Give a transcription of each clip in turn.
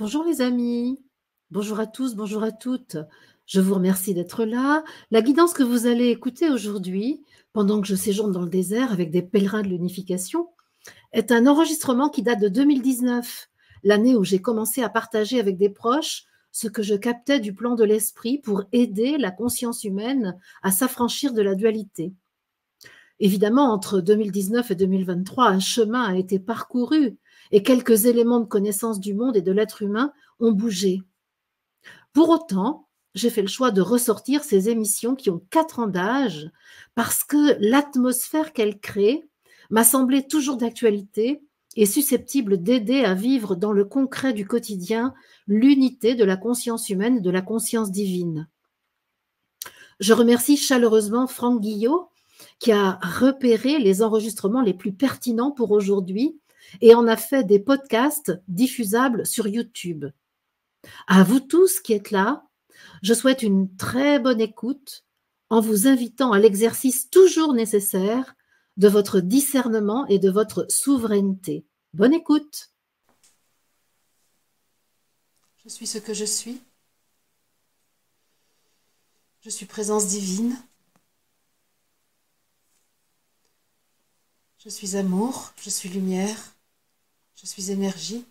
Bonjour les amis, bonjour à tous, bonjour à toutes. Je vous remercie d'être là. La guidance que vous allez écouter aujourd'hui, pendant que je séjourne dans le désert avec des pèlerins de l'unification, est un enregistrement qui date de 2019, l'année où j'ai commencé à partager avec des proches ce que je captais du plan de l'esprit pour aider la conscience humaine à s'affranchir de la dualité. Évidemment, entre 2019 et 2023, un chemin a été parcouru et quelques éléments de connaissance du monde et de l'être humain ont bougé. Pour autant, j'ai fait le choix de ressortir ces émissions qui ont 4 ans d'âge parce que l'atmosphère qu'elles créent m'a semblé toujours d'actualité et susceptible d'aider à vivre dans le concret du quotidien l'unité de la conscience humaine et de la conscience divine. Je remercie chaleureusement Franck Guillot qui a repéré les enregistrements les plus pertinents pour aujourd'hui et en a fait des podcasts diffusables sur YouTube. À vous tous qui êtes là, je souhaite une très bonne écoute en vous invitant à l'exercice toujours nécessaire de votre discernement et de votre souveraineté. Bonne écoute. Je suis ce que je suis. Je suis présence divine. Je suis amour, je suis lumière, je suis énergie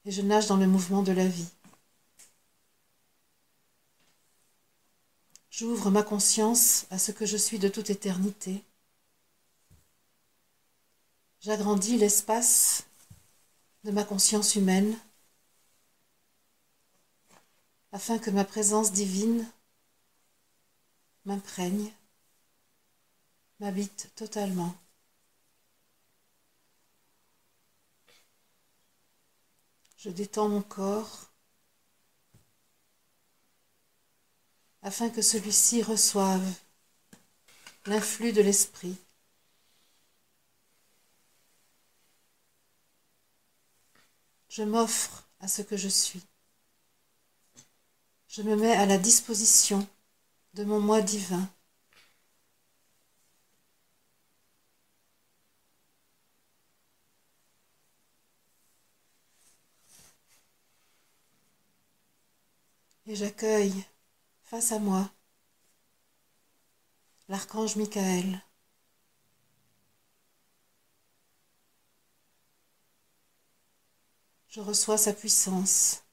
et je nage dans le mouvement de la vie. J'ouvre ma conscience à ce que je suis de toute éternité. J'agrandis l'espace de ma conscience humaine afin que ma présence divine m'imprègne, m'habite totalement. Je détends mon corps afin que celui-ci reçoive l'influx de l'esprit. Je m'offre à ce que je suis. Je me mets à la disposition de mon moi divin. Et j'accueille face à moi l'archange Michael. Je reçois sa puissance,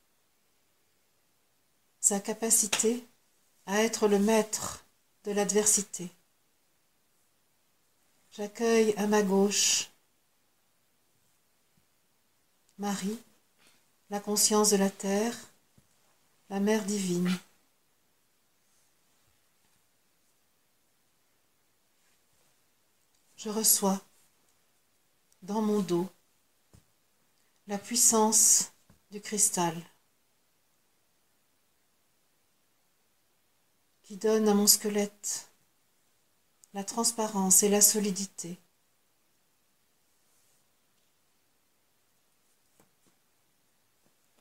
sa capacité à être le maître de l'adversité. J'accueille à ma gauche Marie, la conscience de la terre, la mère divine. Je reçois dans mon dos la puissance du cristal qui donne à mon squelette la transparence et la solidité.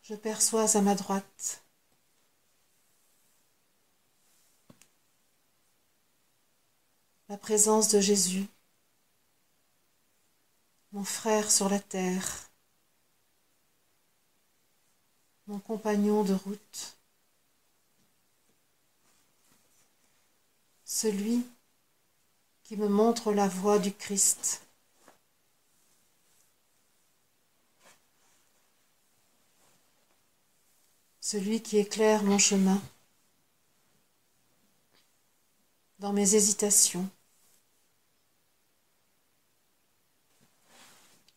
Je perçois à ma droite la présence de Jésus, mon frère sur la terre, mon compagnon de route, celui qui me montre la voie du Christ. Celui qui éclaire mon chemin dans mes hésitations.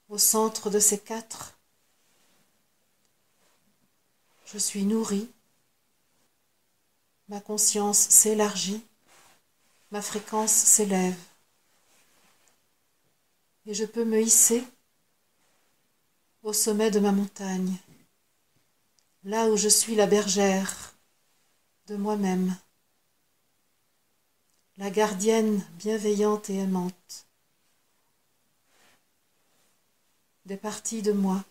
Au centre de ces quatre, je suis nourrie, ma conscience s'élargit, ma fréquence s'élève. Et je peux me hisser au sommet de ma montagne, là où je suis la bergère de moi-même, la gardienne bienveillante et aimante des parties de moi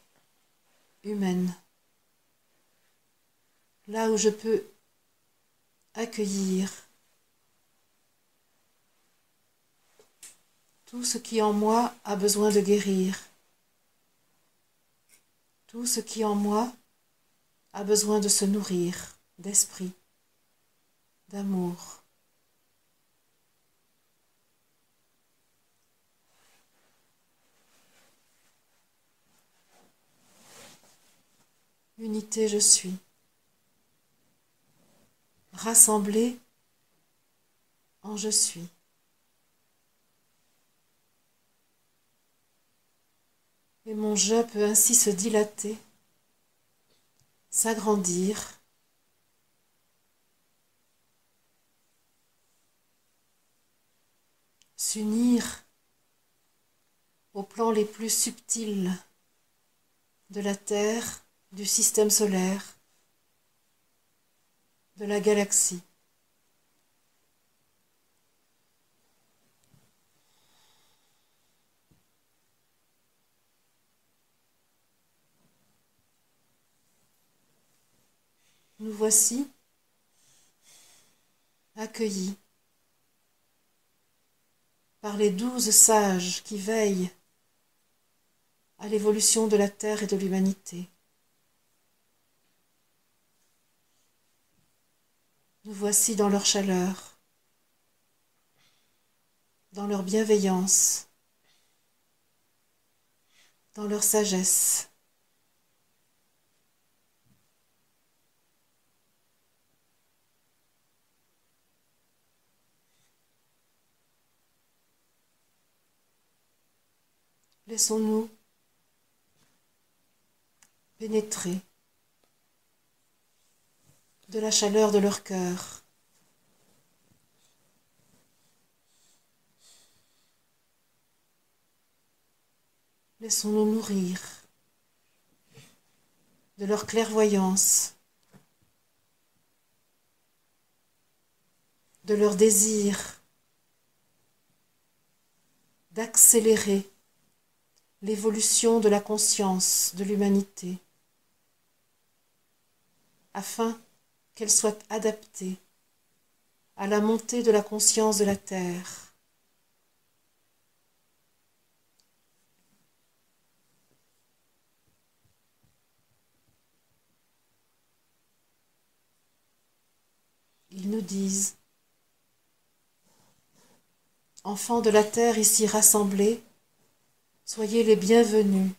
humaines, là où je peux accueillir tout ce qui en moi a besoin de guérir, tout ce qui en moi a besoin de se nourrir d'esprit, d'amour. Unité je suis. Rassemblé en je suis. Et mon je peut ainsi se dilater, s'agrandir, s'unir aux plans les plus subtils de la Terre, du système solaire, de la galaxie. Nous voici accueillis par les 12 sages qui veillent à l'évolution de la Terre et de l'humanité. Nous voici dans leur chaleur, dans leur bienveillance, dans leur sagesse. Laissons-nous pénétrer de la chaleur de leur cœur. Laissons-nous nourrir de leur clairvoyance, de leur désir d'accélérer l'évolution de la conscience de l'humanité, afin qu'elle soit adaptée à la montée de la conscience de la Terre. Ils nous disent, enfants de la Terre ici rassemblés, soyez les bienvenus.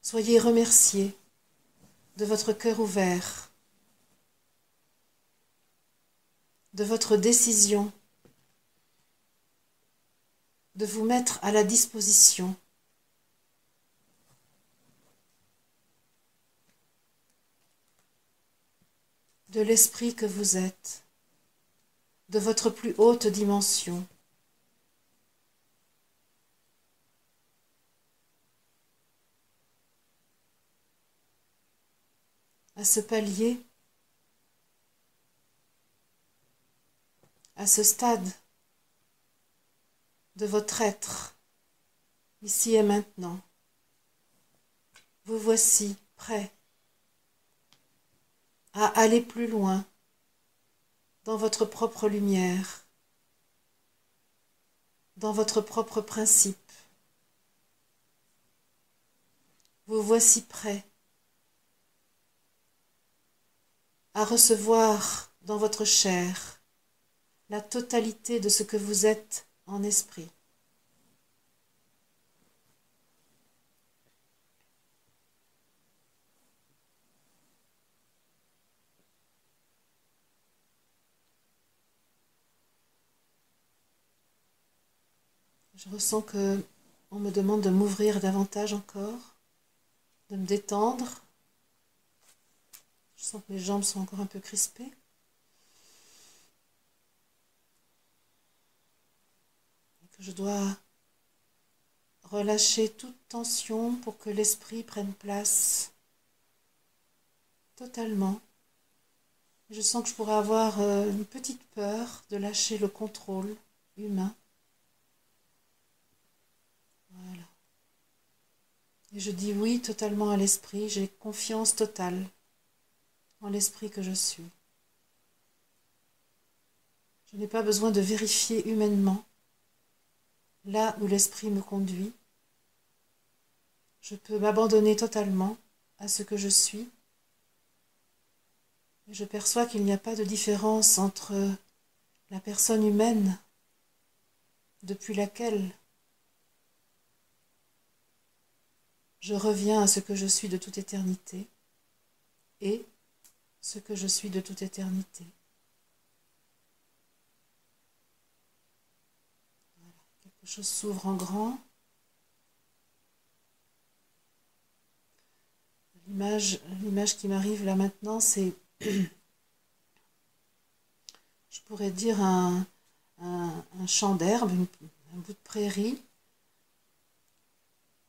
Soyez remerciés de votre cœur ouvert, de votre décision de vous mettre à la disposition de l'esprit que vous êtes, de votre plus haute dimension. À ce palier, à ce stade de votre être, ici et maintenant, vous voici prêts à aller plus loin dans votre propre lumière, dans votre propre principe. Vous voici prêts à recevoir dans votre chair la totalité de ce que vous êtes en esprit. Je ressens que on me demande de m'ouvrir davantage encore, de me détendre. Je sens que mes jambes sont encore un peu crispées. Et que je dois relâcher toute tension pour que l'esprit prenne place totalement. Je sens que je pourrais avoir une petite peur de lâcher le contrôle humain. Voilà. Et je dis oui totalement à l'esprit, j'ai confiance totale en l'esprit que je suis. Je n'ai pas besoin de vérifier humainement là où l'esprit me conduit. je peux m'abandonner totalement à ce que je suis. Et je perçois qu'il n'y a pas de différence entre la personne humaine depuis laquelle je reviens à ce que je suis de toute éternité et ce que je suis de toute éternité. Voilà. Quelque chose s'ouvre en grand. L'image qui m'arrive là maintenant, c'est, je pourrais dire, un champ d'herbe, un bout de prairie.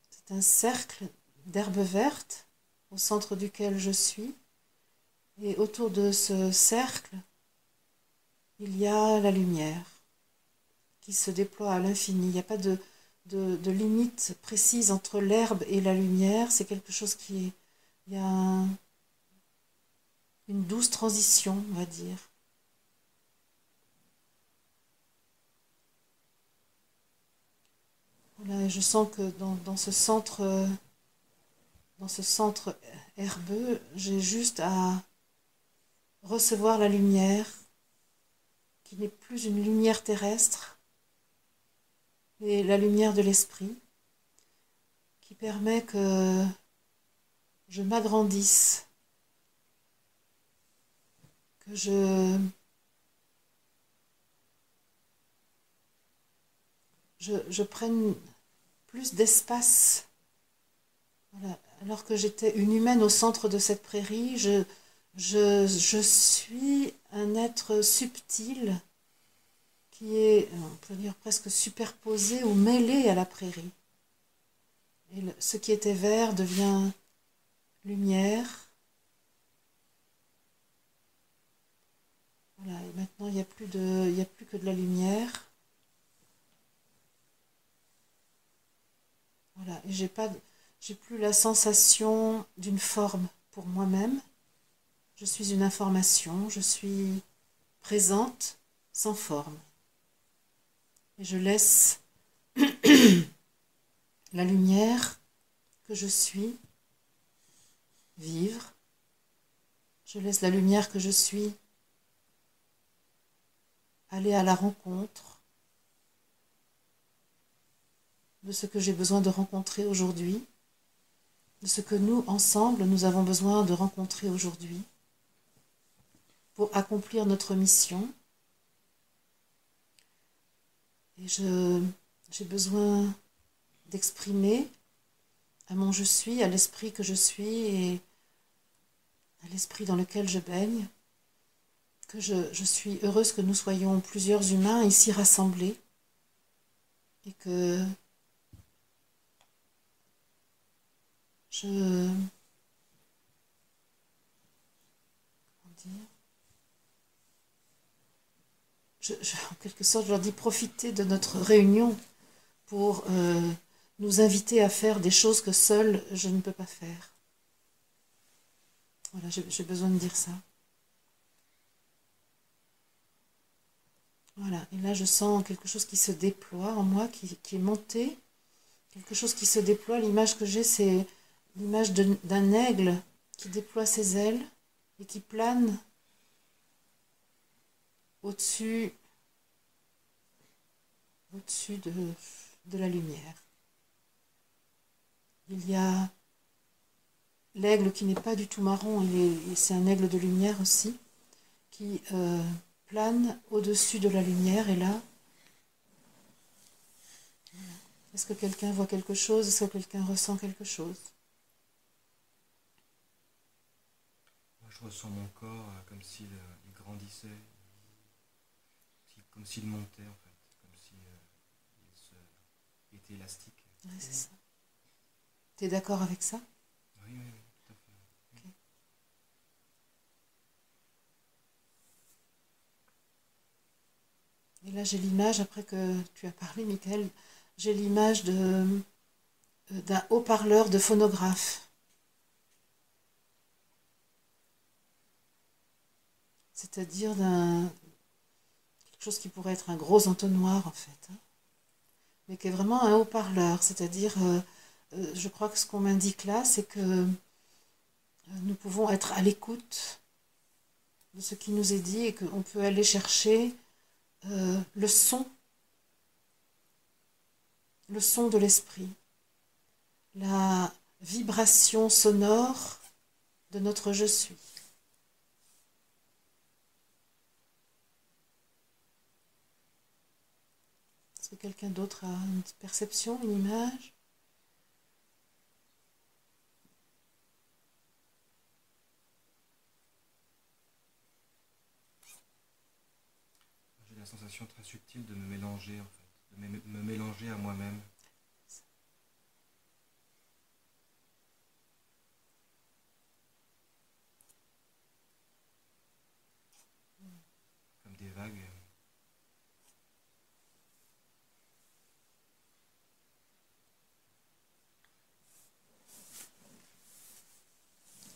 C'est un cercle d'herbe verte au centre duquel je suis. Et autour de ce cercle, il y a la lumière qui se déploie à l'infini. Il n'y a pas de limite précise entre l'herbe et la lumière. C'est quelque chose qui est... Il y a une douce transition, on va dire. Voilà, et je sens que dans ce centre herbeux, j'ai juste à recevoir la lumière, qui n'est plus une lumière terrestre, mais la lumière de l'esprit, qui permet que je m'agrandisse, que je prenne plus d'espace. Voilà. Alors que j'étais une humaine au centre de cette prairie, je suis un être subtil qui est, on peut dire, presque superposé ou mêlé à la prairie. Et ce qui était vert devient lumière. Voilà, et maintenant il n'y a plus que de la lumière. Voilà, et j'ai plus la sensation d'une forme pour moi-même. Je suis une information, je suis présente sans forme. Et je laisse la lumière que je suis vivre. Je laisse la lumière que je suis aller à la rencontre de ce que j'ai besoin de rencontrer aujourd'hui, de ce que nous, ensemble, nous avons besoin de rencontrer aujourd'hui pour accomplir notre mission. Et j'ai besoin d'exprimer à mon je suis, à l'esprit que je suis et à l'esprit dans lequel je baigne, que je suis heureuse que nous soyons plusieurs humains ici rassemblés et que comment dire, en quelque sorte, je leur dis profiter de notre réunion pour nous inviter à faire des choses que seule je ne peux pas faire. Voilà, j'ai besoin de dire ça. Voilà, et là je sens quelque chose qui se déploie en moi, qui est monté, quelque chose qui se déploie. L'image que j'ai, c'est l'image d'un aigle qui déploie ses ailes et qui plane au-dessus de la lumière. Il y a l'aigle qui n'est pas du tout marron, c'est un aigle de lumière aussi, qui plane au-dessus de la lumière. Et là, est-ce que quelqu'un voit quelque chose? Est-ce que quelqu'un ressent quelque chose? Moi, je ressens mon corps comme s'il grandissait, comme s'il montait en fait, comme s'il était élastique. Oui, c'est ça. Tu es d'accord avec ça? Oui, oui, oui, tout à fait. Okay. Et là, j'ai l'image, après que tu as parlé, Michael, j'ai l'image d'un haut-parleur de phonographe. C'est-à-dire quelque chose qui pourrait être un gros entonnoir, en fait, hein, mais qui est vraiment un haut-parleur, c'est-à-dire je crois que ce qu'on m'indique là, c'est que nous pouvons être à l'écoute de ce qui nous est dit et qu'on peut aller chercher le son de l'esprit, la vibration sonore de notre je suis. Est-ce que quelqu'un d'autre a une perception, une image? J'ai la sensation très subtile de me mélanger, en fait, de me mélanger à moi-même. Comme des vagues.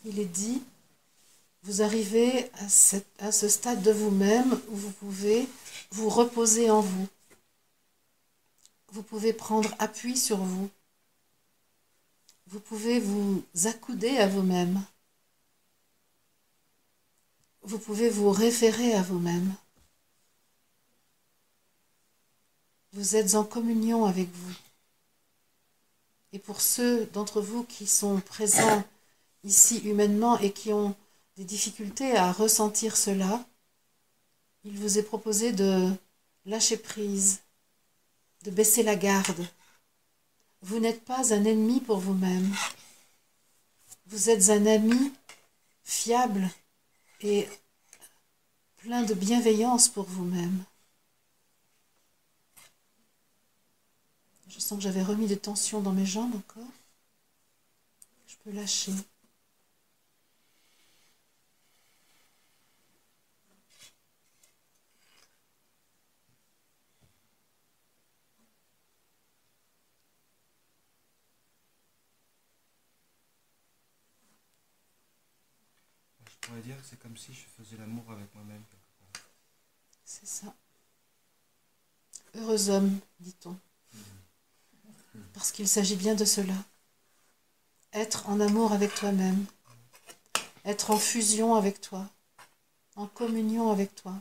Il est dit, vous arrivez à ce stade de vous-même où vous pouvez vous reposer en vous. Vous pouvez prendre appui sur vous. Vous pouvez vous accouder à vous-même. Vous pouvez vous référer à vous-même. Vous êtes en communion avec vous. Et pour ceux d'entre vous qui sont présents ici humainement et qui ont des difficultés à ressentir cela, il vous est proposé de lâcher prise, de baisser la garde. Vous n'êtes pas un ennemi pour vous-même. Vous êtes un ami fiable et plein de bienveillance pour vous-même. Je sens que j'avais remis des tensions dans mes jambes encore. Je peux lâcher. Je pourrais dire que c'est comme si je faisais l'amour avec moi-même quelque part. C'est ça. Heureux homme, dit-on. Parce qu'il s'agit bien de cela. Être en amour avec toi-même. Être en fusion avec toi. En communion avec toi.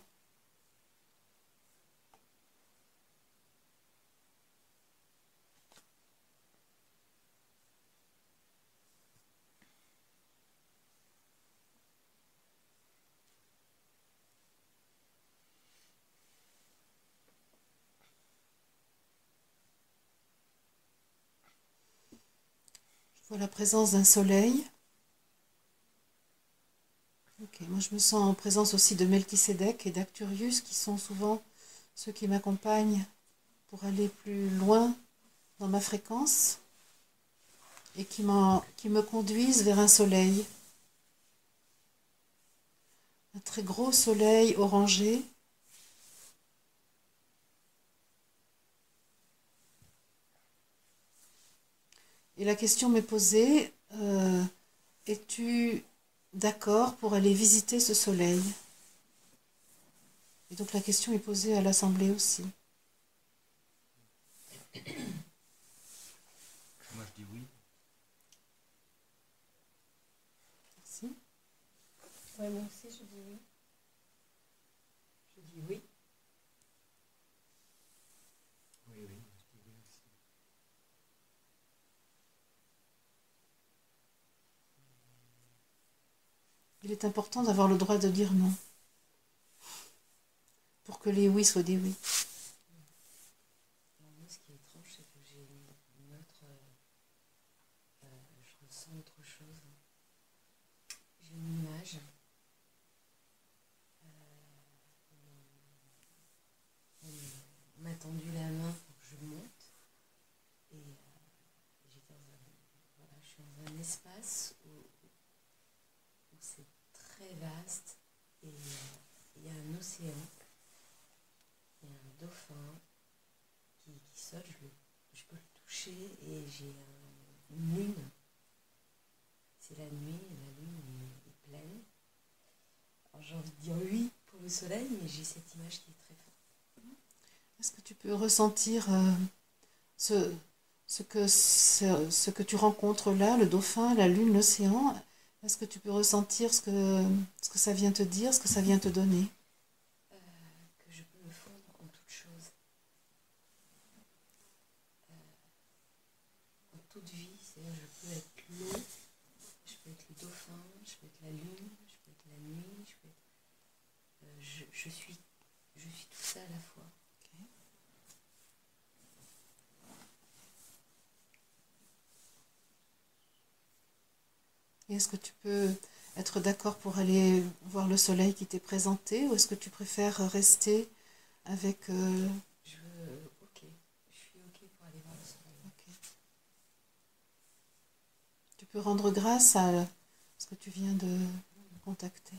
Je vois la présence d'un soleil. Ok, moi je me sens en présence aussi de Melchisédek et d'Acturius qui sont souvent ceux qui m'accompagnent pour aller plus loin dans ma fréquence et qui me conduisent vers un soleil. Un très gros soleil orangé. Et la question m'est posée, es-tu d'accord pour aller visiter ce soleil? Et donc la question est posée à l'Assemblée aussi. Moi je dis oui. Merci. Ouais, moi aussi, je dis oui. Je dis oui. Oui, oui, je dis oui aussi. Il est important d'avoir le droit de dire non pour que les oui soient des oui. Alors moi, ce qui est étrange, c'est que j'ai une autre... je ressens autre chose. J'ai une image. On m'a tendu la main pour que je monte. Et voilà, je suis dans un espace où c'est très vaste. Et il y a un océan. Il y a un dauphin qui saute. Je peux le toucher et j'ai une lune. C'est la nuit et la lune est pleine. Alors j'ai envie de dire oui pour le soleil, mais j'ai cette image qui est très forte. Est-ce que tu peux ressentir ce que tu rencontres là, le dauphin, la lune, l'océan, est-ce que tu peux ressentir ce que ça vient te dire, ce que ça vient te donner? Que je peux me fondre en toute chose, en toute vie. C'est-à-dire je peux être l'eau, je peux être le dauphin, je peux être la lune, je peux être la nuit, je peux être, je suis tout ça à la fois. Et est-ce que tu peux être d'accord pour aller voir le soleil qui t'est présenté ou est-ce que tu préfères rester avec... Ok, je suis ok pour aller voir le soleil. Ok. Tu peux rendre grâce à ce que tu viens de contacter.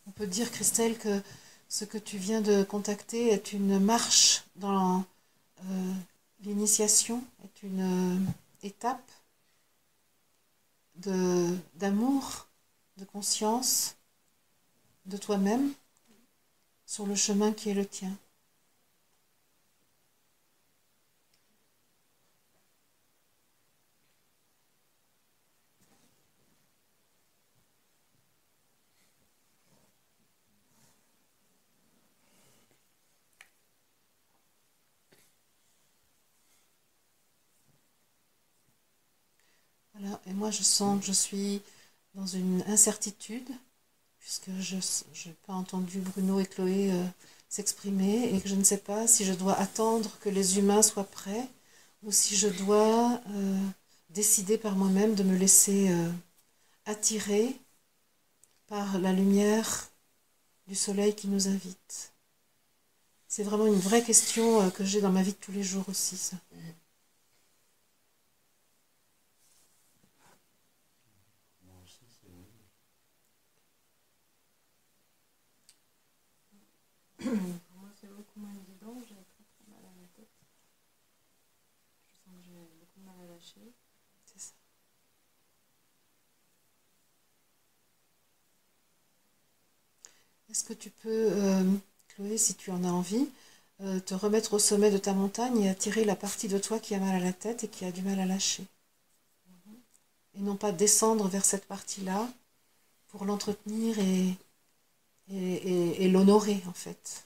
On peut dire, Christelle, que ce que tu viens de contacter est une marche dans l'initiation, est une étape d'amour, de conscience de toi-même sur le chemin qui est le tien. Voilà. Et moi, je sens que je suis dans une incertitude, puisque je n'ai pas entendu Bruno et Chloé s'exprimer, et que je ne sais pas si je dois attendre que les humains soient prêts, ou si je dois décider par moi-même de me laisser attirer par la lumière du soleil qui nous invite. C'est vraiment une vraie question que j'ai dans ma vie de tous les jours aussi, ça. Moi aussi, c'est oui. Pour moi, c'est beaucoup moins évident. J'ai très très mal à la tête. Je sens que j'ai beaucoup de mal à lâcher. C'est ça. Est-ce que tu peux, Chloé, si tu en as envie, te remettre au sommet de ta montagne et attirer la partie de toi qui a mal à la tête et qui a du mal à lâcher? Et non pas descendre vers cette partie-là pour l'entretenir et l'honorer, en fait.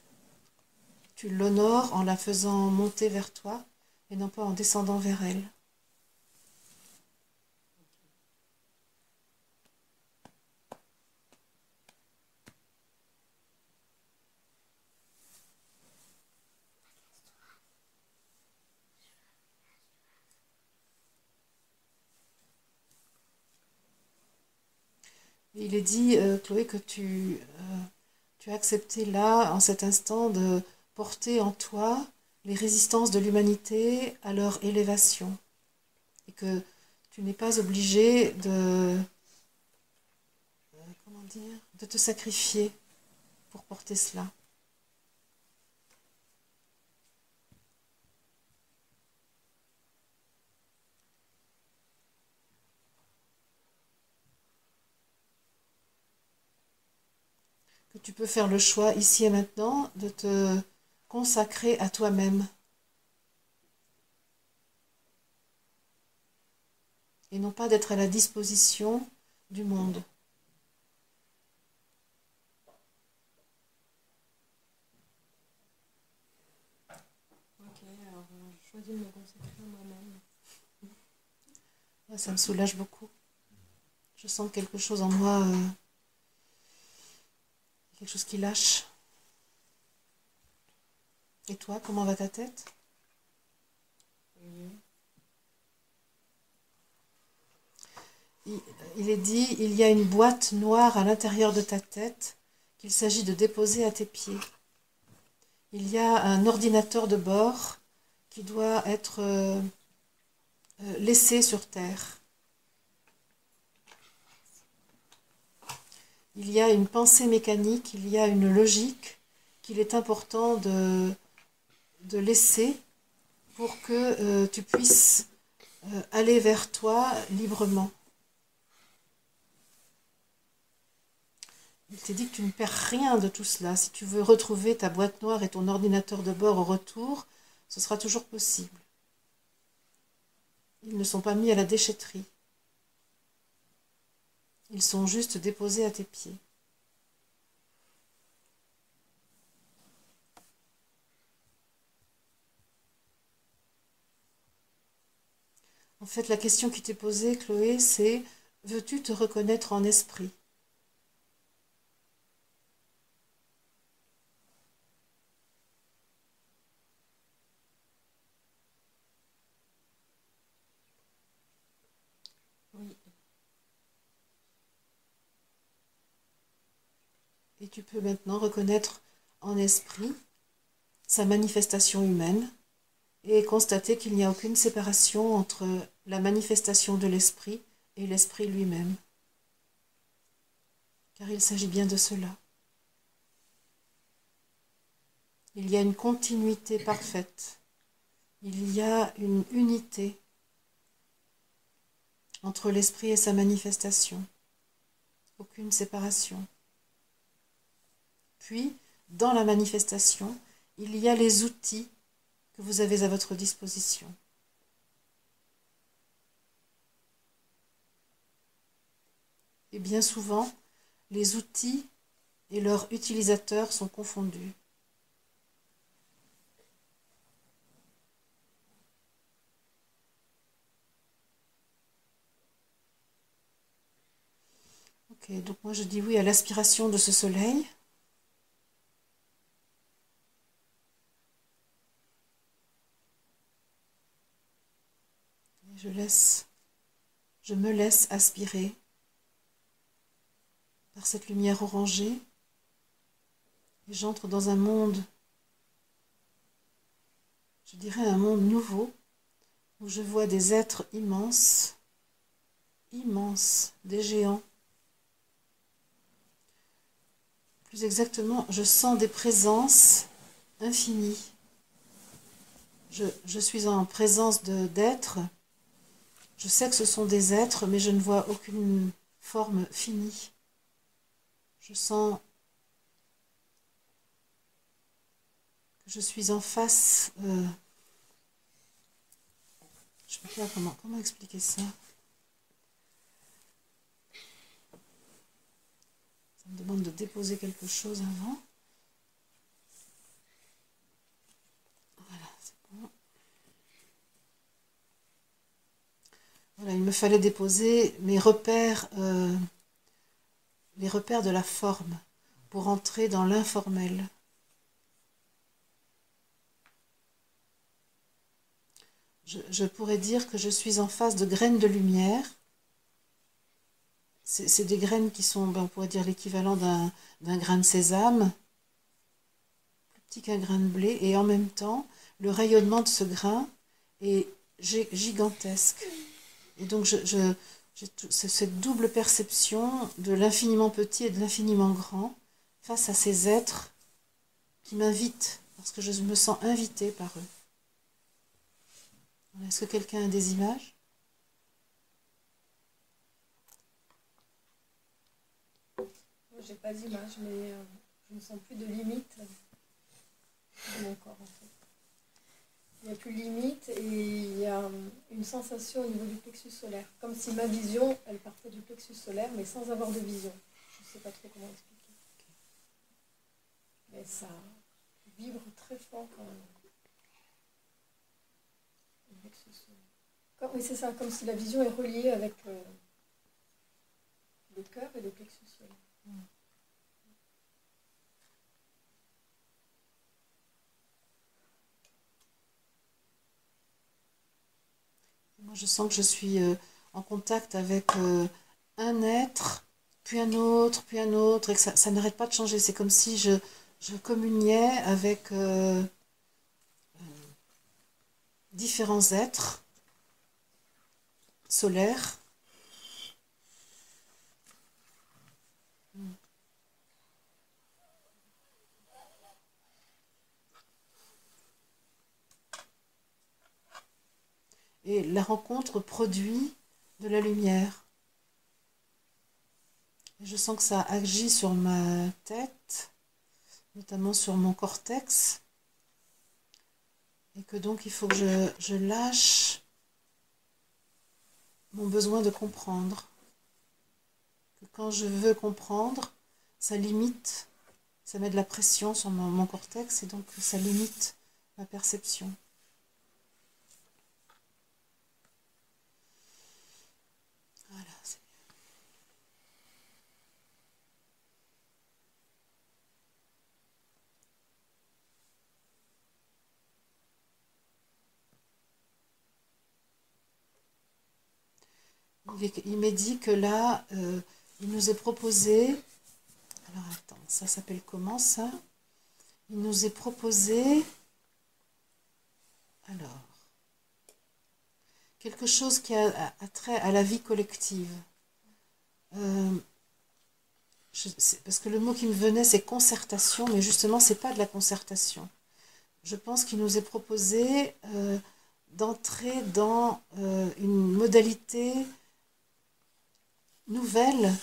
Tu l'honores en la faisant monter vers toi et non pas en descendant vers elle. Et il est dit, Chloé, que tu as accepté là, en cet instant, de porter en toi les résistances de l'humanité à leur élévation. Et que tu n'es pas obligé comment dire, de te sacrifier pour porter cela. Que tu peux faire le choix ici et maintenant de te consacrer à toi-même et non pas d'être à la disposition du monde. Ok, alors je choisis de me consacrer à moi-même. Ouais, ça me soulage beaucoup. Je sens quelque chose en moi, quelque chose qui lâche. Et toi, comment va ta tête? Il est dit, il y a une boîte noire à l'intérieur de ta tête qu'il s'agit de déposer à tes pieds. Il y a un ordinateur de bord qui doit être laissé sur terre. Il y a une pensée mécanique, il y a une logique qu'il est important de laisser pour que tu puisses aller vers toi librement. Il t'est dit que tu ne perds rien de tout cela. Si tu veux retrouver ta boîte noire et ton ordinateur de bord au retour, ce sera toujours possible. Ils ne sont pas mis à la déchetterie. Ils sont juste déposés à tes pieds. En fait, la question qui t'est posée, Chloé, c'est: veux-tu te reconnaître en esprit? Oui. Et tu peux maintenant reconnaître en esprit sa manifestation humaine et constater qu'il n'y a aucune séparation entre la manifestation de l'esprit et l'esprit lui-même. Car il s'agit bien de cela. Il y a une continuité parfaite. Il y a une unité entre l'esprit et sa manifestation. Aucune séparation. Puis, dans la manifestation, il y a les outils que vous avez à votre disposition. Et bien souvent, les outils et leurs utilisateurs sont confondus. Ok, donc moi je dis oui à l'aspiration de ce soleil. Et je me laisse aspirer par cette lumière orangée et j'entre dans un monde, je dirais un monde nouveau, où je vois des êtres immenses, immenses, des géants. Plus exactement, je sens des présences infinies. Je suis en présence d'êtres. Je sais que ce sont des êtres, mais je ne vois aucune forme finie. Je sens que je suis en face. Je ne sais pas comment expliquer ça. Ça me demande de déposer quelque chose avant. Voilà, c'est bon. Voilà, il me fallait déposer mes repères, les repères de la forme, pour entrer dans l'informel. Je pourrais dire que je suis en face de graines de lumière. C'est des graines qui sont, on pourrait dire, l'équivalent d'un grain de sésame, plus petit qu'un grain de blé, et en même temps, le rayonnement de ce grain est gigantesque. Et donc, j'ai cette double perception de l'infiniment petit et de l'infiniment grand face à ces êtres qui m'invitent, parce que je me sens invitée par eux. Est-ce que quelqu'un a des images? J'ai pas d'image, mais je ne sens plus de limite dans mon corps en fait. Il n'y a plus de limite et il y a une sensation au niveau du plexus solaire. Comme si ma vision, elle partait du plexus solaire, mais sans avoir de vision. Je ne sais pas trop comment expliquer. Mais ça vibre très fort quand même. Le plexus solaire. Oui, c'est ça, comme si la vision est reliée avec le cœur et le plexus solaire. Moi, je sens que je suis en contact avec un être, puis un autre, et que ça n'arrête pas de changer. C'est comme si je communiais avec différents êtres solaires. Et la rencontre produit de la lumière. Et je sens que ça agit sur ma tête, notamment sur mon cortex, et que donc il faut que je lâche mon besoin de comprendre. Que quand je veux comprendre, ça limite, ça met de la pression sur mon cortex, et donc ça limite ma perception. Voilà, c'est il m'est dit que là, il nous est proposé, alors attends, ça s'appelle comment ça? Il nous est proposé, alors, quelque chose qui a trait à la vie collective. Parce que le mot qui me venait, c'est concertation, mais justement, c'est pas de la concertation. Je pense qu'il nous est proposé d'entrer dans une modalité nouvelle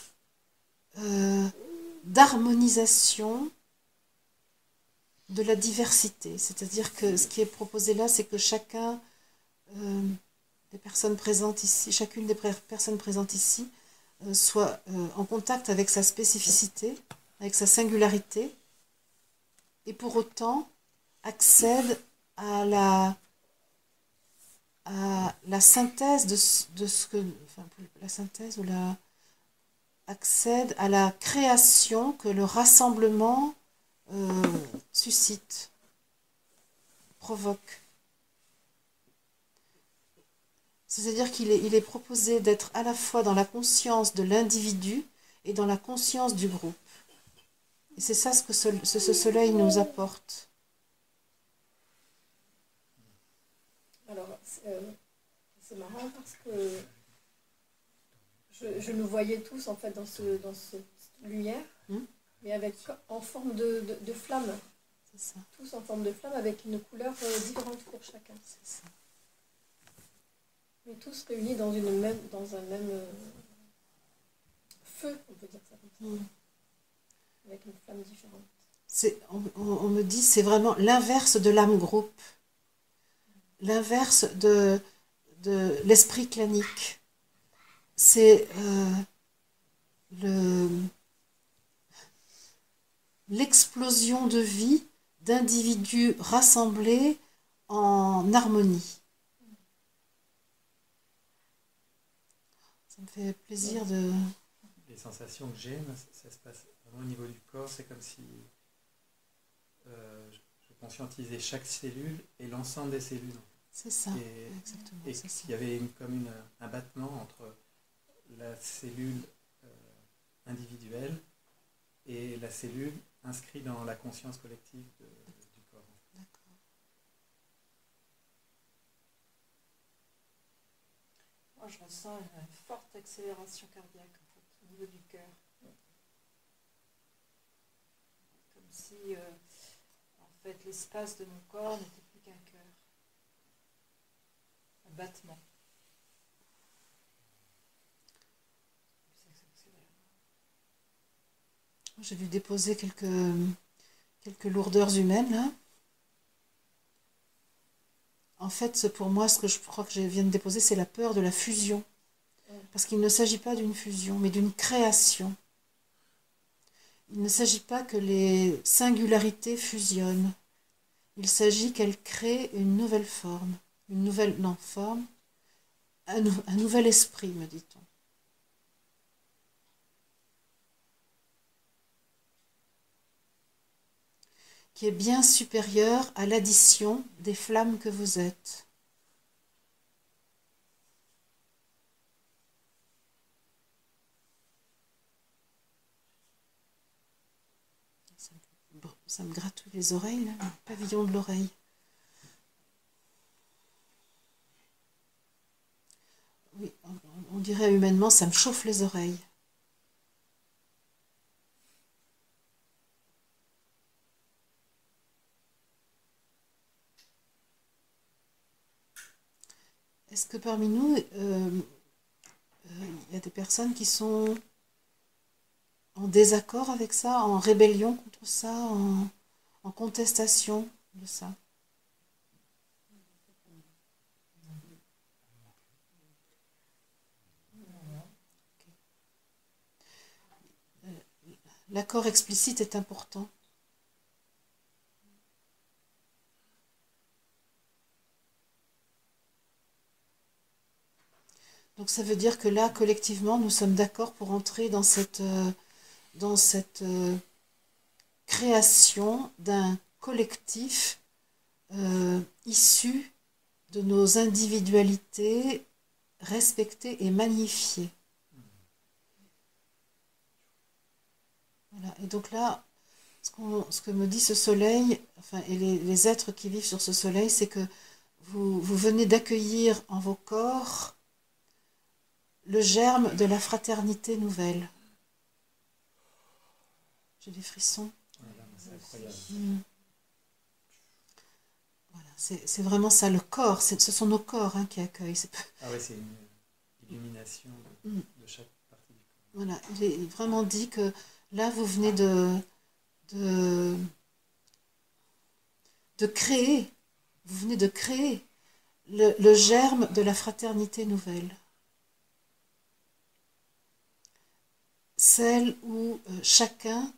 d'harmonisation de la diversité. C'est-à-dire que ce qui est proposé là, c'est que chacun des personnes présentes ici, chacune des personnes présentes ici, soit en contact avec sa spécificité, avec sa singularité, et pour autant accède à la synthèse de ce que, enfin, la synthèse ou accède à la création que le rassemblement suscite, provoque. C'est-à-dire qu'il est proposé d'être à la fois dans la conscience de l'individu et dans la conscience du groupe. Et c'est ça ce que ce soleil nous apporte. Alors, c'est marrant parce que je nous voyais tous en fait dans cette lumière, mais en forme de flamme. C'est ça. Tous en forme de flamme avec une couleur différente pour chacun. C'est ça. Mais tous réunis dans un même feu, on peut dire ça comme ça, avec une flamme différente. On me dit c'est vraiment l'inverse de l'âme groupe, l'inverse de l'esprit clanique. C'est l'explosion de vie d'individus rassemblés en harmonie. Ça me fait plaisir de... Les sensations que j'ai, ça se passe vraiment au niveau du corps. C'est comme si je conscientisais chaque cellule et l'ensemble des cellules. C'est ça, exactement. Et qu'il y avait comme un battement entre la cellule individuelle et la cellule inscrite dans la conscience collective du corps. D'accord. Moi, je ressens une forte accélération cardiaque en fait, au niveau du cœur. Comme si, en fait, l'espace de mon corps n'était plus qu'un cœur. Un battement. J'ai vu déposer quelques lourdeurs humaines là. En fait, pour moi, ce que je crois que je viens de déposer, c'est la peur de la fusion. Parce qu'il ne s'agit pas d'une fusion, mais d'une création. Il ne s'agit pas que les singularités fusionnent. Il s'agit qu'elles créent une nouvelle forme. Un nouvel esprit, me dit-on. Qui est bien supérieur à l'addition des flammes que vous êtes. Ça me gratouille les oreilles, là, le pavillon de l'oreille. Oui, on dirait humainement, ça me chauffe les oreilles. Est-ce que parmi nous, il y a des personnes qui sont en désaccord avec ça, en rébellion contre ça, en contestation de ça. L'accord explicite est important. Donc ça veut dire que là, collectivement, nous sommes d'accord pour entrer dans cette création d'un collectif issu de nos individualités respectées et magnifiées. Voilà. Et donc là, ce que me dit ce soleil, enfin, et les êtres qui vivent sur ce soleil, c'est que vous venez d'accueillir en vos corps le germe de la fraternité nouvelle. J'ai des frissons. C'est incroyable. Voilà, c'est vraiment ça, le corps, ce sont nos corps qui accueillent. Ah ouais, c'est une illumination de chaque partie du corps. Voilà, il est vraiment dit que là, vous venez de créer, vous venez de créer le germe de la fraternité nouvelle. Celle où chacun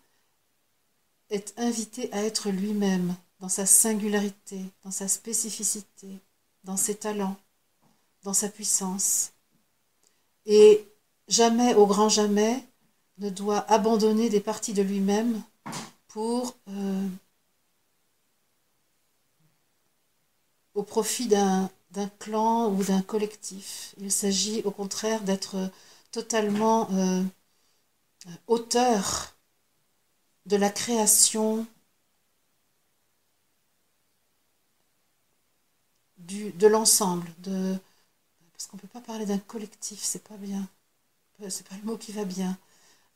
est invité à être lui-même, dans sa singularité, dans sa spécificité, dans ses talents, dans sa puissance. Et jamais, au grand jamais, ne doit abandonner des parties de lui-même au profit d'un clan ou d'un collectif. Il s'agit au contraire d'être totalement auteur de la création de l'ensemble, parce qu'on ne peut pas parler d'un collectif, c'est pas bien, c'est pas le mot qui va bien.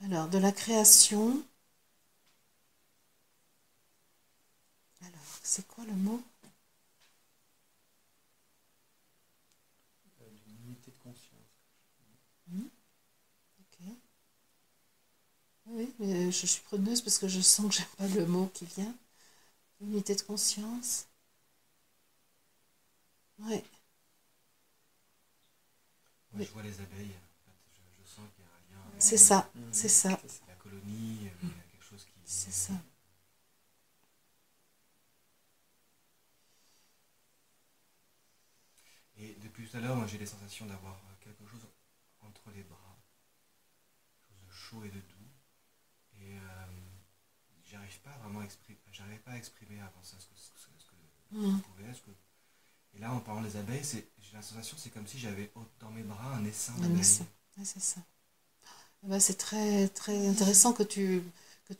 Alors, de la création. Alors, c'est quoi le mot? D'une unité de conscience. Ok. Oui, mais je suis preneuse parce que je sens que j'aime pas le mot qui vient. Unité de conscience. Ouais. Moi, je vois les abeilles. En fait, je sens qu'il y a un lien. C'est ça, c'est ça. La colonie, il y a quelque chose qui. C'est ça. Et depuis tout à l'heure, moi, j'ai les sensations d'avoir quelque chose entre les bras, quelque chose de chaud et de doux. Et j'arrive pas vraiment à exprimer, j'arrivais pas à exprimer avant ça ce que pouvait être. Et là, en parlant des abeilles, j'ai la sensation, c'est comme si j'avais dans mes bras un essaim d'abeilles. Ouais, c'est ça. Ben, c'est très, très intéressant que tu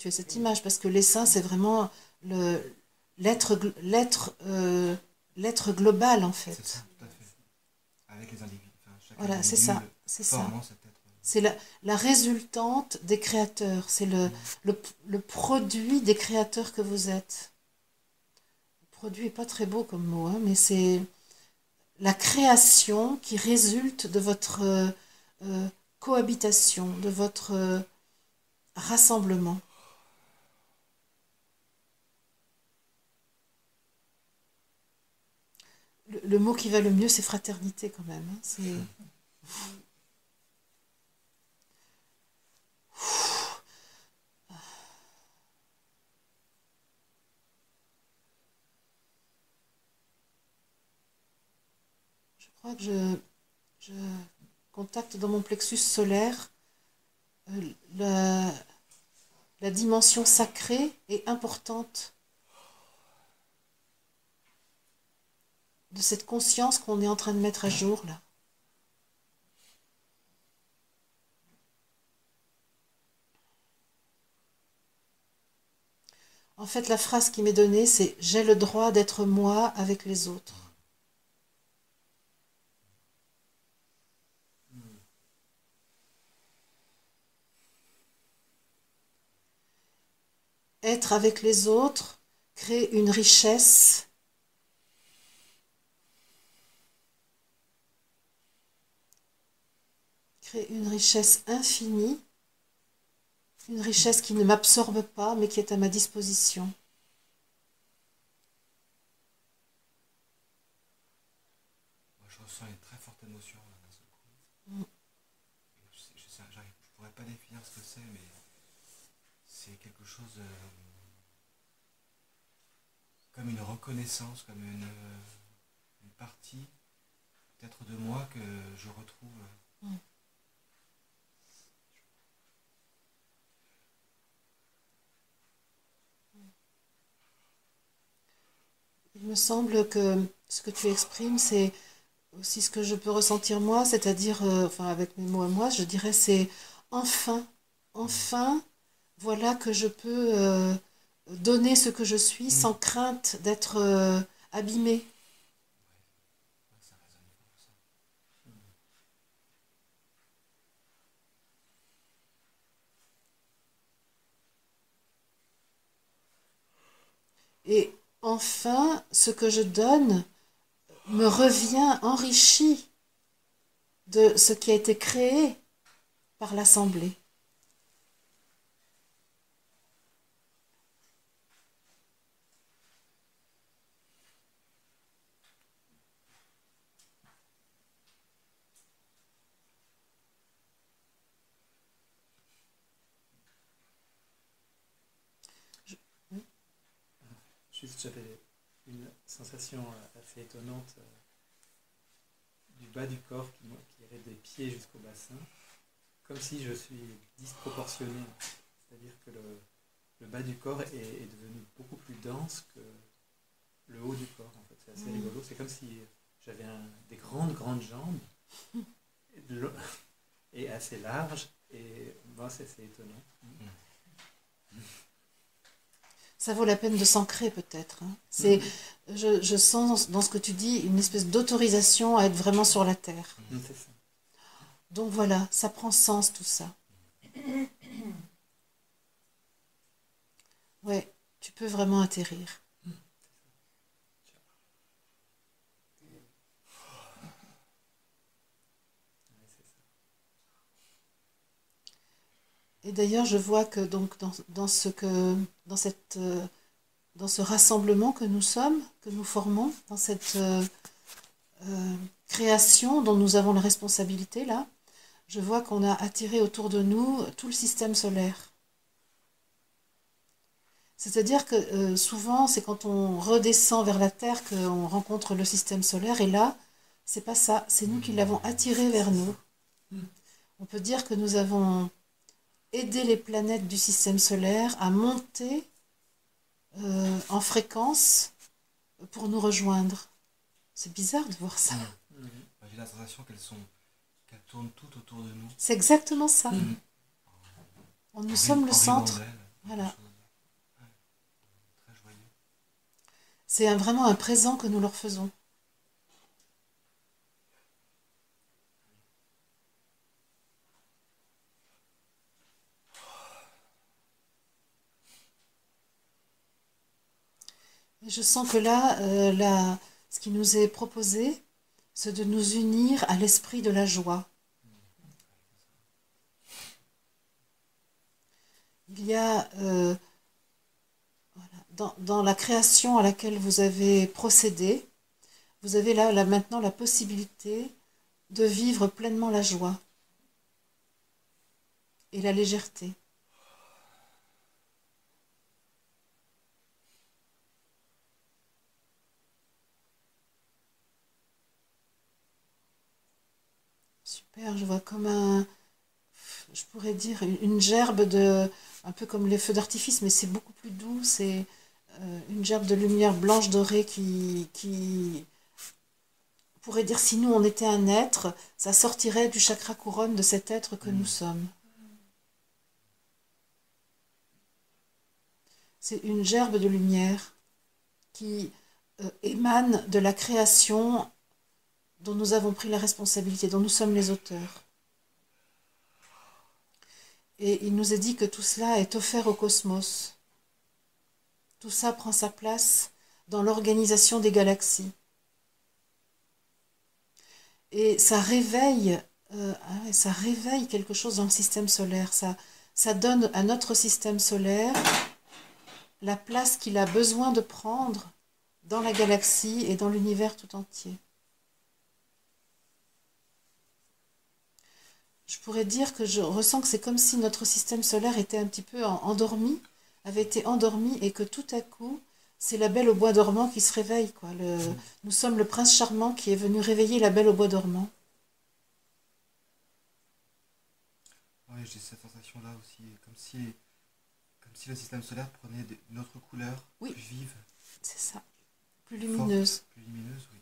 aies cette image, parce que l'essaim, c'est vraiment l'être global, en fait. C'est ça, tout à fait. Avec les individus. Enfin, chaque voilà, individu c'est ça. C'est ça. Cet être. C'est la résultante des créateurs. C'est le produit des créateurs que vous êtes. Le produit n'est pas très beau comme mot, mais c'est la création qui résulte de votre cohabitation, de votre rassemblement. Le mot qui va le mieux, c'est fraternité quand même. C'est... Je crois que je contacte dans mon plexus solaire la dimension sacrée et importante de cette conscience qu'on est en train de mettre à jour là. En fait, la phrase qui m'est donnée, c'est « J'ai le droit d'être moi avec les autres ». Être avec les autres crée une richesse infinie Une richesse qui ne m'absorbe pas, mais qui est à ma disposition. Moi, je ressens une très forte émotion là, d'un seul coup. Mm. Je pourrais pas définir ce que c'est, mais c'est quelque chose comme une reconnaissance, comme une partie peut-être de moi que je retrouve. Mm. Il me semble que ce que tu exprimes, c'est aussi ce que je peux ressentir moi, c'est-à-dire, enfin avec mes mots à moi, je dirais c'est enfin, enfin, voilà que je peux donner ce que je suis sans crainte d'être abîmée. Ouais, ça résonne fort, ça. Et enfin, ce que je donne me revient enrichi de ce qui a été créé par l'Assemblée. Oui. Juste, j'avais une sensation assez étonnante du bas du corps qui irait des pieds jusqu'au bassin, comme si je suis disproportionné. C'est-à-dire que le bas du corps est devenu beaucoup plus dense que le haut du corps. En fait, c'est assez rigolo. C'est comme si j'avais des grandes jambes et assez larges. Et bon, c'est étonnant. Ça vaut la peine de s'ancrer peut-être. Hein. Je sens dans ce que tu dis une espèce d'autorisation à être vraiment sur la terre. C'est ça. Donc voilà, ça prend sens tout ça. Ouais, tu peux vraiment atterrir. Et d'ailleurs, je vois que donc dans ce rassemblement que nous sommes, que nous formons, dans cette création dont nous avons la responsabilité là, je vois qu'on a attiré autour de nous tout le système solaire. C'est-à-dire que souvent, c'est quand on redescend vers la Terre qu'on rencontre le système solaire, et là, c'est pas ça, c'est nous qui l'avons attiré vers nous. On peut dire que nous avons aidé les planètes du système solaire à monter en fréquence pour nous rejoindre. C'est bizarre de voir ça. J'ai la sensation qu'elles tournent toutes autour de nous. C'est exactement ça. Nous sommes le centre. Voilà. Très joyeux. C'est vraiment un présent que nous leur faisons. Et je sens que là, ce qui nous est proposé, c'est de nous unir à l'esprit de la joie. Il y a dans la création à laquelle vous avez procédé, vous avez là maintenant la possibilité de vivre pleinement la joie et la légèreté. Super, je vois comme je pourrais dire, une gerbe un peu comme les feux d'artifice, mais c'est beaucoup plus doux, c'est une gerbe de lumière blanche dorée qui pourrait dire, si nous on était un être, ça sortirait du chakra couronne de cet être que nous sommes. C'est une gerbe de lumière qui émane de la création dont nous avons pris la responsabilité, dont nous sommes les auteurs. Et il nous est dit que tout cela est offert au cosmos. Tout ça prend sa place dans l'organisation des galaxies. Et ça réveille quelque chose dans le système solaire. Ça ça donne à notre système solaire la place qu'il a besoin de prendre dans la galaxie et dans l'univers tout entier. Je pourrais dire que je ressens que c'est comme si notre système solaire était un petit peu endormi, avait été endormi et que tout à coup, c'est la Belle au bois dormant qui se réveille, quoi. Nous sommes le prince charmant qui est venu réveiller la Belle au bois dormant. Oui, j'ai cette sensation-là aussi, comme si le système solaire prenait une autre couleur, Oui. plus vive, C'est ça, plus forte, lumineuse. plus lumineuse, oui.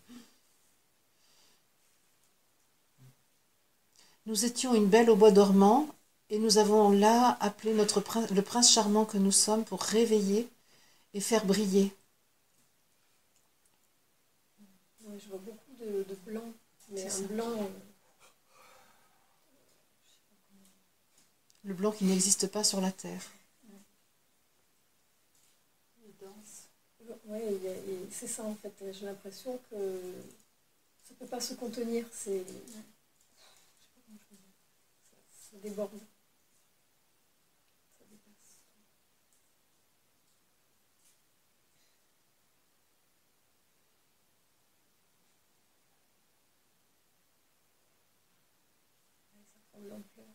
Nous étions une Belle au bois dormant et nous avons là appelé le prince charmant que nous sommes pour réveiller et faire briller. Ouais, je vois beaucoup de blanc, mais C'est un ça. blanc. Le blanc qui n'existe pas sur la Terre. Il danse. Oui, c'est ça en fait. J'ai l'impression que ça ne peut pas se contenir. C'est. Je sais pas comment je peux dire. Ça déborde. Ça dépasse. Ouais, ça prend de l'ampleur.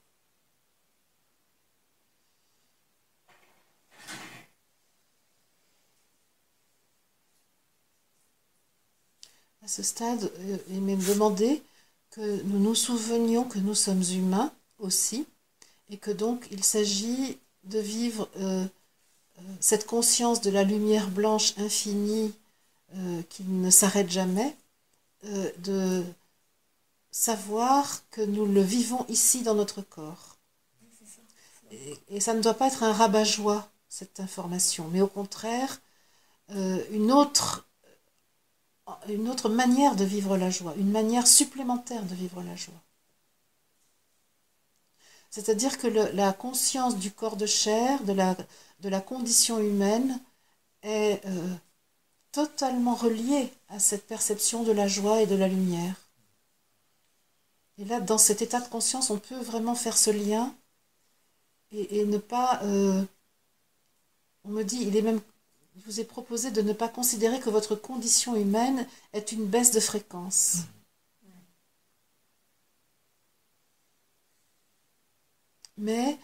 À ce stade, il m'est demandé que nous nous souvenions que nous sommes humains aussi, et que donc il s'agit de vivre cette conscience de la lumière blanche infinie qui ne s'arrête jamais, de savoir que nous le vivons ici dans notre corps. Ouais, c'est ça. Et ça ne doit pas être un rabat-joie, cette information, mais au contraire, une autre manière de vivre la joie, une manière supplémentaire de vivre la joie. C'est-à-dire que la conscience du corps de chair, de la condition humaine, est totalement reliée à cette perception de la joie et de la lumière. Et là, dans cet état de conscience, on peut vraiment faire ce lien et ne pas... on me dit, il vous est proposé de ne pas considérer que votre condition humaine est une baisse de fréquence. Mais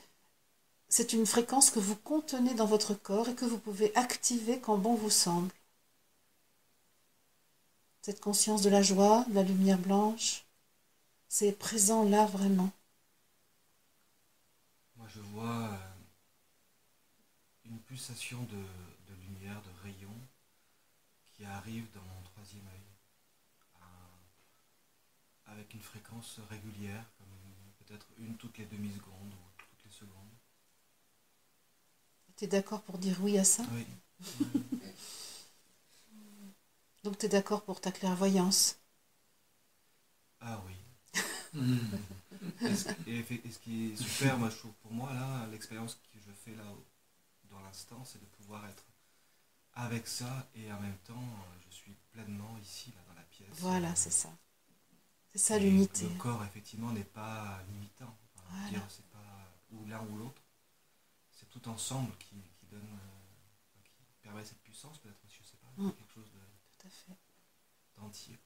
c'est une fréquence que vous contenez dans votre corps et que vous pouvez activer quand bon vous semble. Cette conscience de la joie, de la lumière blanche, c'est présent là vraiment. Moi, je vois une pulsation de lumière, de rayons qui arrive dans mon troisième œil, avec une fréquence régulière, comme peut-être une toutes les demi-secondes ou toutes les secondes. Tu es d'accord pour dire oui à ça? Oui. Donc tu es d'accord pour ta clairvoyance? Ah oui. Et ce qui est super, moi je trouve pour moi là, l'expérience que je fais là dans l'instant, c'est de pouvoir être avec ça et en même temps je suis pleinement ici là dans la pièce. Voilà, c'est ça. C'est ça Et l'unité. le corps effectivement n'est pas limitant. Voilà. Dire c'est pas ou l'un ou l'autre. C'est tout ensemble qui donne, qui permet cette puissance peut-être, je sais pas, quelque chose Tout à fait. d'entier.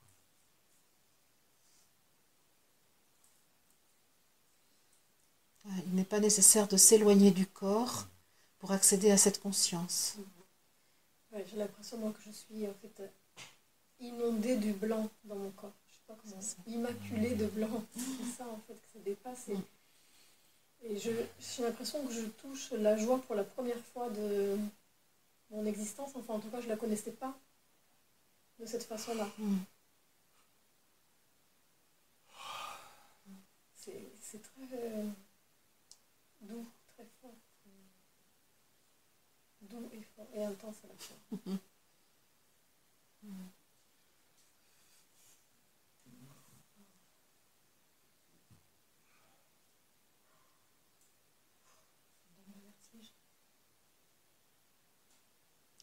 Il n'est pas nécessaire de s'éloigner du corps pour accéder à cette conscience. Ouais, j'ai l'impression moi que je suis en fait inondée du blanc dans mon corps. Je sais pas comment. Immaculée de blanc. C'est ça en fait que ça dépasse. Et j'ai l'impression que je touche la joie pour la première fois de mon existence. Enfin en tout cas je la connaissais pas de cette façon-là. C'est très doux, très fort. Doux et fort et intense à la fois.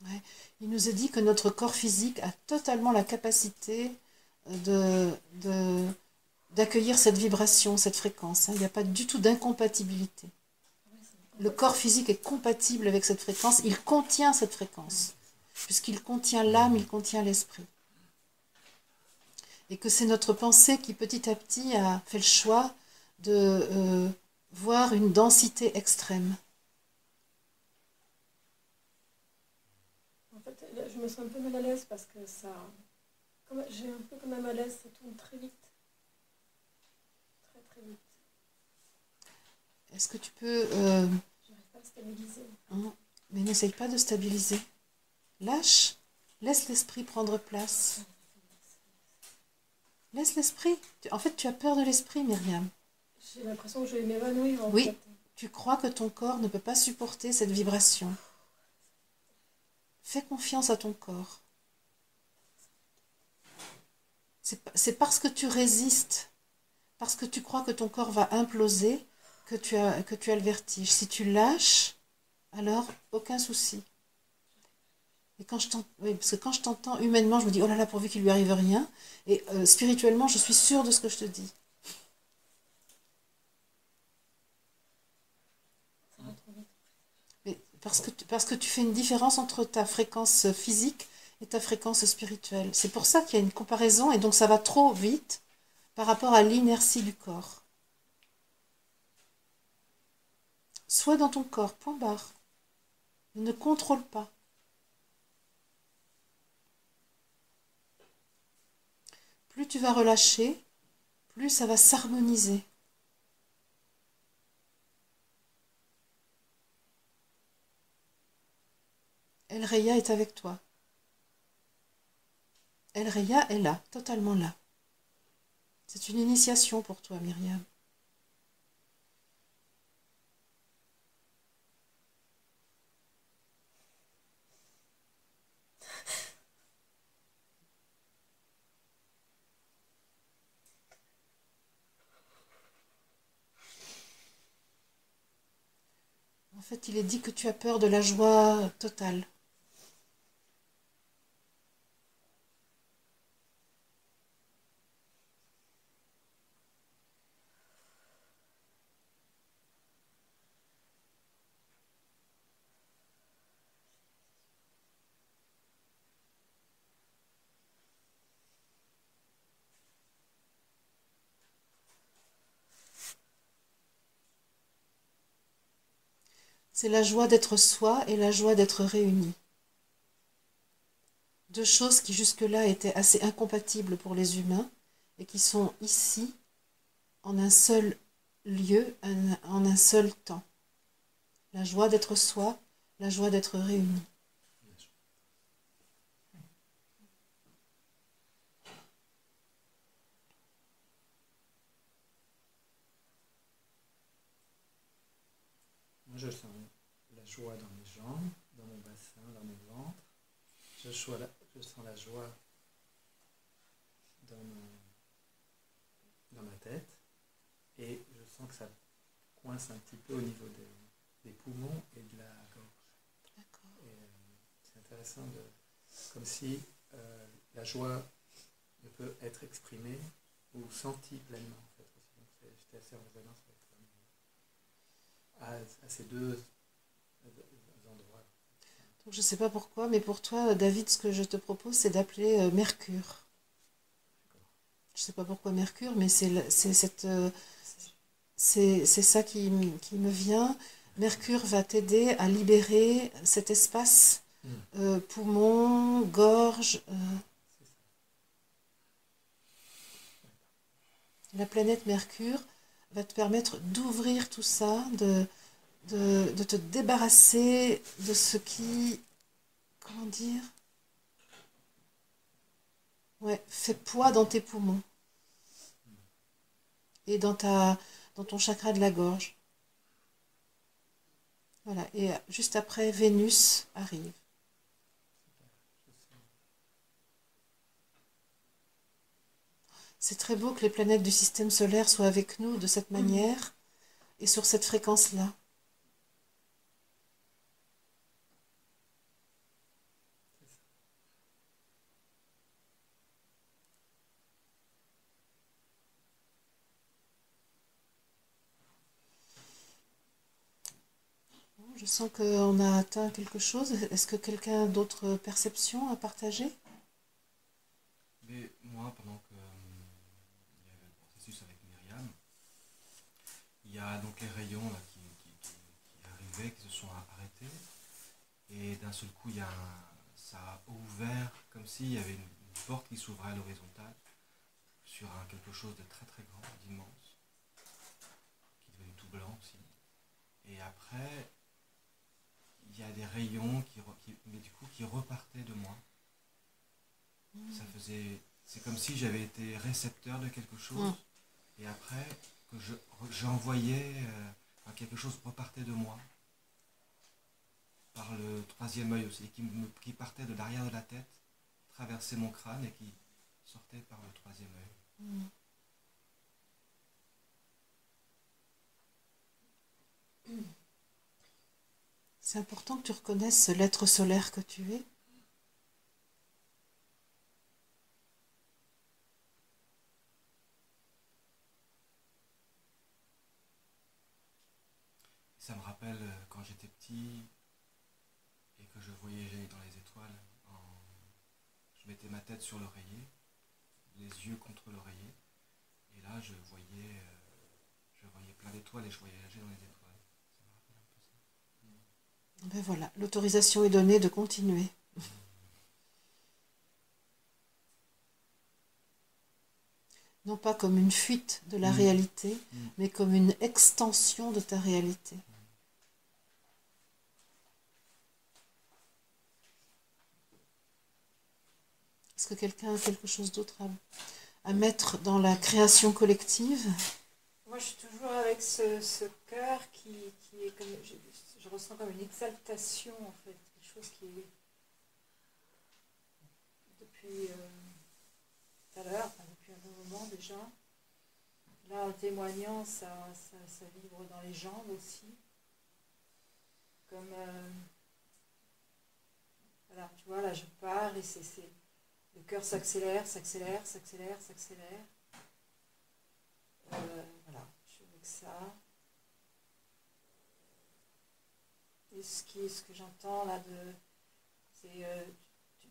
Ouais. Il nous est dit que notre corps physique a totalement la capacité d'accueillir cette vibration, cette fréquence. Il n'y a pas du tout d'incompatibilité. le corps physique est compatible avec cette fréquence, il contient cette fréquence. Puisqu'il contient l'âme, il contient l'esprit. Et que c'est notre pensée qui petit à petit a fait le choix de voir une densité extrême. En fait, là, je me sens un peu mal à l'aise parce que ça... J'ai un peu comme un malaise, ça tourne très vite. Très très vite. Est-ce que tu peux... J'arrive pas à stabiliser. Mais n'essaye pas de stabiliser. Lâche. Laisse l'esprit prendre place. Laisse l'esprit. En fait, tu as peur de l'esprit, Myriam. J'ai l'impression que je vais m'évanouir en Oui. fait. Tu crois que ton corps ne peut pas supporter cette vibration. Fais confiance à ton corps. C'est parce que tu résistes, parce que tu crois que ton corps va imploser, que tu as le vertige. Si tu lâches, alors aucun souci. Et oui, parce que quand je t'entends humainement, je me dis, oh là là, pourvu qu'il lui arrive rien. Et spirituellement, je suis sûre de ce que je te dis. Ça va trop vite. Mais parce que tu fais une différence entre ta fréquence physique et ta fréquence spirituelle. C'est pour ça qu'il y a une comparaison et donc ça va trop vite par rapport à l'inertie du corps. Sois dans ton corps, point barre. Ne contrôle pas. Plus tu vas relâcher, plus ça va s'harmoniser. El Reya est avec toi. El Reya est là, totalement là. C'est une initiation pour toi, Myriam. En fait, il est dit que tu as peur de la joie totale. C'est la joie d'être soi et la joie d'être réunis. Deux choses qui jusque-là étaient assez incompatibles pour les humains et qui sont ici, en un seul lieu, en un seul temps. La joie d'être soi, la joie d'être réunis. Moi, je sens la joie dans mes jambes, dans mon bassin, dans mon ventre. Je sens la joie dans ma tête. Et je sens que ça coince un petit peu au niveau des poumons et de la gorge. D'accord. Et c'est intéressant, comme si la joie ne peut être exprimée ou sentie pleinement. En fait, aussi. Donc j'étais assez en résonance avec à ces deux endroits. Donc, je ne sais pas pourquoi, mais pour toi, David, ce que je te propose, c'est d'appeler Mercure. Je ne sais pas pourquoi Mercure, mais c'est ça qui me vient. Mercure va t'aider à libérer cet espace, poumon, gorge. La planète Mercure va te permettre d'ouvrir tout ça, de te débarrasser de ce qui, comment dire, fait poids dans tes poumons et dans ton chakra de la gorge. Voilà, et juste après, Vénus arrive. C'est très beau que les planètes du système solaire soient avec nous de cette manière et sur cette fréquence-là. Je sens qu'on a atteint quelque chose. Est-ce que quelqu'un d'autre perception à partager? Mais moi, pendant que il y avait le processus avec Myriam, il y a donc les rayons là, qui arrivaient, qui se sont arrêtés. Et d'un seul coup, ça a ouvert comme s'il y avait une porte qui s'ouvrait à l'horizontale sur quelque chose de très très grand, d'immense, qui est devenu tout blanc aussi. Et après, il y a des rayons mais du coup, qui repartaient de moi. C'est comme si j'avais été récepteur de quelque chose, et après, que j'envoyais, quelque chose repartait de moi, par le troisième œil aussi, qui partait de l'arrière de la tête, traversait mon crâne et qui sortait par le troisième œil. C'est important que tu reconnaisses l'être solaire que tu es. Ça me rappelle quand j'étais petit et que je voyageais dans les étoiles. Je mettais ma tête sur l'oreiller, les yeux contre l'oreiller, et là je voyais plein d'étoiles et je voyageais dans les étoiles. Ça me rappelle un peu ça. Ben voilà, l'autorisation est donnée de continuer. Non pas comme une fuite de la réalité, mais comme une extension de ta réalité. Est-ce que quelqu'un a quelque chose d'autre à mettre dans la création collective? Moi, je suis toujours avec ce cœur qui est comme... Je ressens comme une exaltation, en fait. Quelque chose qui est... Depuis tout à l'heure, depuis un bon moment déjà. Là, en témoignant, ça vibre dans les jambes aussi. Comme... voilà, tu vois, là, je pars et le cœur s'accélère, s'accélère, s'accélère, s'accélère. Voilà, je suis avec ça. Et ce que j'entends là, c'est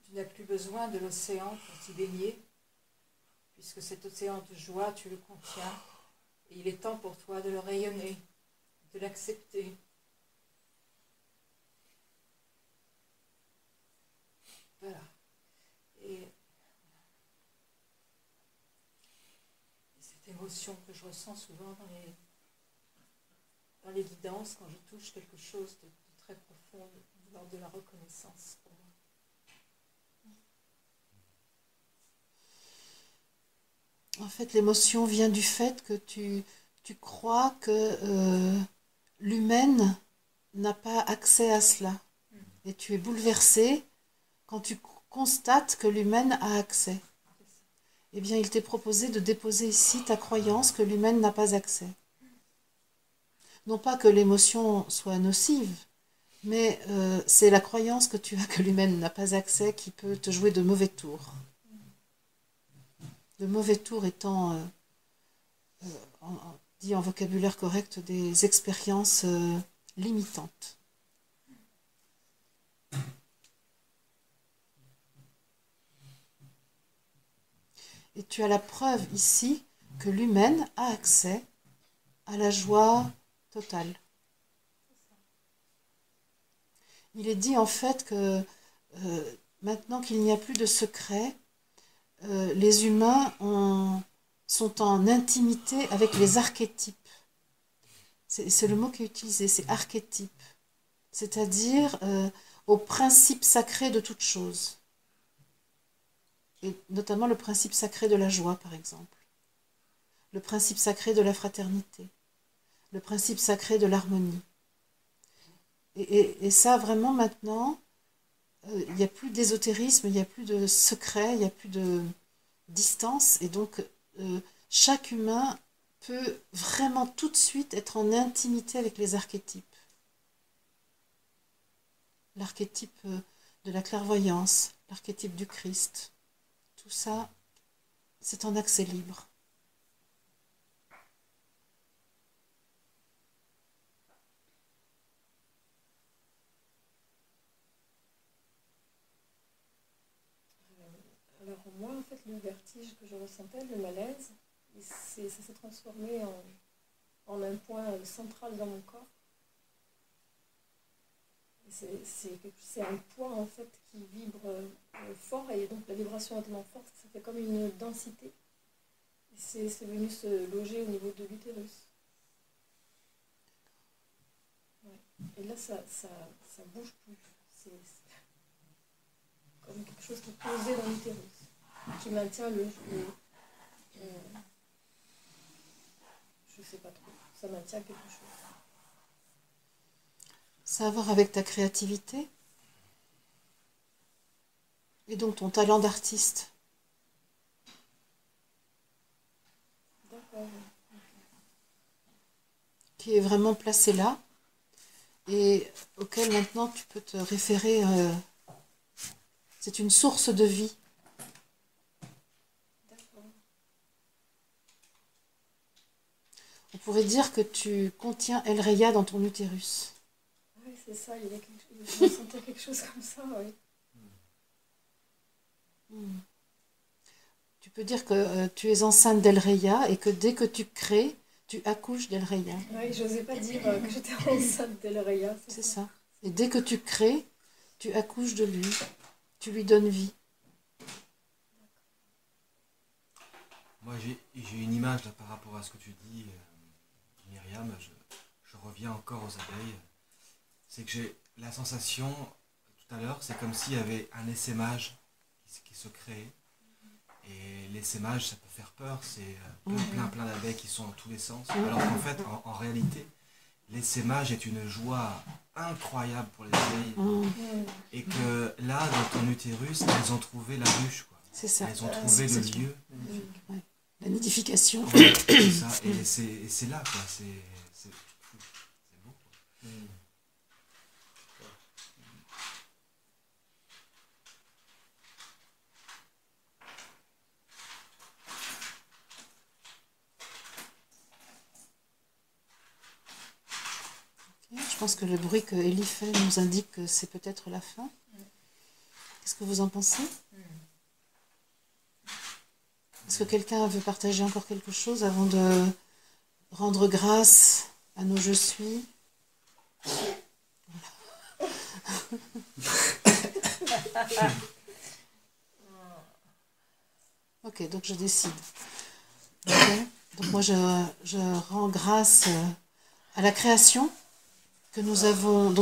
tu n'as plus besoin de l'océan pour t'y baigner, puisque cet océan de joie, tu le contiens. Et il est temps pour toi de le rayonner, de l'accepter. Voilà. Et cette émotion que je ressens souvent dans les guidances, quand je touche quelque chose de très profond, lors de la reconnaissance pour moi. En fait, l'émotion vient du fait que tu crois que l'humaine n'a pas accès à cela. Et tu es bouleversé quand tu constates que l'humaine a accès. Eh bien, il t'est proposé de déposer ici ta croyance que l'humaine n'a pas accès. Non pas que l'émotion soit nocive, mais c'est la croyance que tu as que l'humaine n'a pas accès qui peut te jouer de mauvais tours. De mauvais tours étant, dit en vocabulaire correct, des expériences limitantes. Et tu as la preuve ici que l'humaine a accès à la joie totale. Il est dit en fait que maintenant qu'il n'y a plus de secret, les humains sont en intimité avec les archétypes. C'est le mot qui est utilisé, c'est archétype. C'est-à-dire au principe sacré de toute chose. Et notamment le principe sacré de la joie, par exemple. Le principe sacré de la fraternité. Le principe sacré de l'harmonie. Et ça, vraiment, maintenant, il n'y a plus d'ésotérisme, il n'y a plus de secret, il n'y a plus de distance. Et donc, chaque humain peut vraiment tout de suite être en intimité avec les archétypes. L'archétype de la clairvoyance, l'archétype du Christ. Tout ça, c'est en accès libre. le vertige que je ressentais, le malaise, et ça s'est transformé en un point central dans mon corps. C'est un point en fait qui vibre fort, et donc la vibration est tellement forte que ça fait comme une densité. Et c'est venu se loger au niveau de l'utérus. Ouais. Et là, ça bouge plus. C'est comme quelque chose qui est posé dans l'utérus, qui maintient je sais pas trop, ça maintient quelque chose. Ça a à voir avec ta créativité et donc ton talent d'artiste. D'accord. Qui est vraiment placé là et auquel maintenant tu peux te référer. C'est une source de vie. D'accord. On pourrait dire que tu contiens El Reya dans ton utérus. Oui, c'est ça, il y a je ressentais quelque chose comme ça, oui. Tu peux dire que tu es enceinte d'El Reya et que dès que tu crées, tu accouches d'El Reya. Oui, j'osais pas dire que j'étais enceinte d'El Reya. C'est ça. Et dès que tu crées, tu accouches de lui. Tu lui donnes vie. Moi, j'ai une image là par rapport à ce que tu dis, Myriam. Je reviens encore aux abeilles. C'est que j'ai la sensation, tout à l'heure, c'est comme s'il y avait un essaimage qui se crée. Et l'essaimage, ça peut faire peur. C'est plein d'abeilles qui sont dans tous les sens. Alors qu'en fait, en réalité, l'essaimage est une joie incroyable pour les abeilles. Et que là, dans ton utérus, elles ont trouvé la ruche, quoi. C'est ça. Elles ont trouvé le lieu. Ouais. La nidification. Ouais, c'est ça. Et c'est là, quoi. C'est fou. C'est beau, quoi. Je pense que le bruit que Ellie fait nous indique que c'est peut-être la fin. Qu'est-ce que vous en pensez? Est-ce que quelqu'un veut partager encore quelque chose avant de rendre grâce à nos je suis? Ok, donc je décide. Okay. Donc moi je rends grâce à la création dont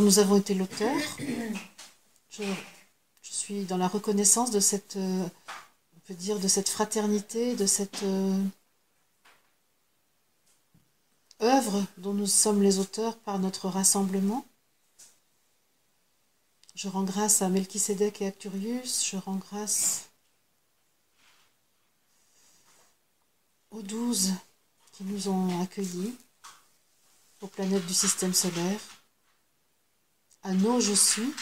nous avons été l'auteur. Je suis dans la reconnaissance de cette, on peut dire, de cette fraternité, de cette œuvre dont nous sommes les auteurs par notre rassemblement. Je rends grâce à Melchisédek et Acturius. Je rends grâce aux 12 qui nous ont accueillis, aux planètes du système solaire, à nos je suis,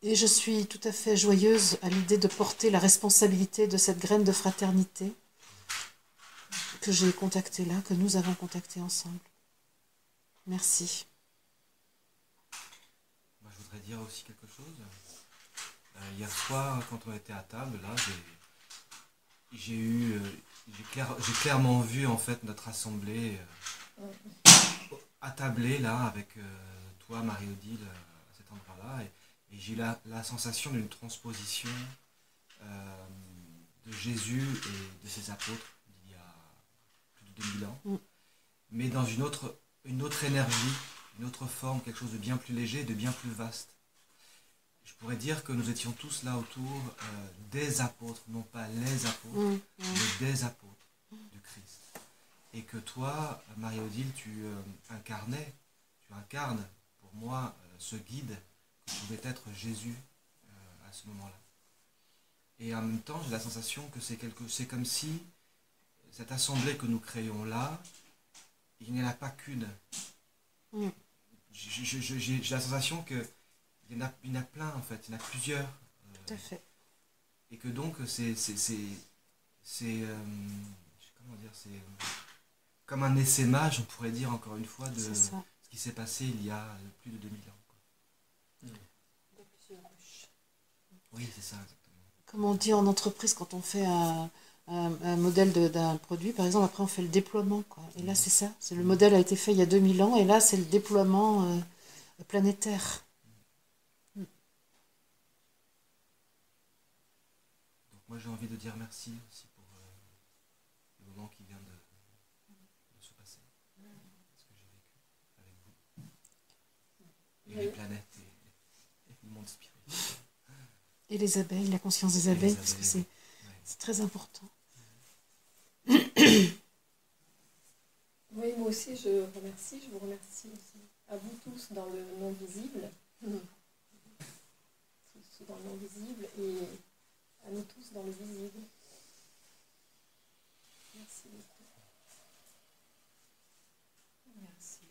et je suis tout à fait joyeuse à l'idée de porter la responsabilité de cette graine de fraternité que j'ai contactée là, que nous avons contactée ensemble. Merci. Moi, je voudrais dire aussi quelque chose. Hier soir, quand on était à table, là, j'ai clairement vu en fait notre assemblée attablée là avec toi, Marie-Odile, à cet endroit-là, et j'ai eu la sensation d'une transposition de Jésus et de ses apôtres d'il y a plus de 2000 ans, mais dans une autre énergie, une autre forme, quelque chose de bien plus léger, de bien plus vaste. Je pourrais dire que nous étions tous là autour des apôtres, non pas les apôtres, mais des apôtres du Christ. Et que toi, Marie-Odile, tu incarnes pour moi ce guide que pouvait être Jésus à ce moment-là. Et en même temps, j'ai la sensation que c'est comme si cette assemblée que nous créons là, il n'y en a pas qu'une. J'ai la sensation que il y en a plein en fait, il y en a plusieurs. Tout à fait. Et que donc c'est comme un essaimage, on pourrait dire encore une fois, de ce qui s'est passé il y a plus de 2000 ans. De plusieurs ruches. Oui, c'est ça, exactement. Comme on dit en entreprise, quand on fait un modèle d'un produit, par exemple, après on fait le déploiement, quoi. Et là, c'est ça. Le modèle a été fait il y a 2000 ans, et là, c'est le déploiement planétaire. Donc moi j'ai envie de dire merci aussi pour le moment qui vient de se passer, ce que j'ai vécu avec vous, et les planètes et le monde spirituel. Et les abeilles, la conscience des abeilles, parce que c'est très important. Oui, moi aussi, je vous remercie aussi à vous tous dans le non visible, tous dans le non visible et à nous tous dans le visible. Merci beaucoup. Merci.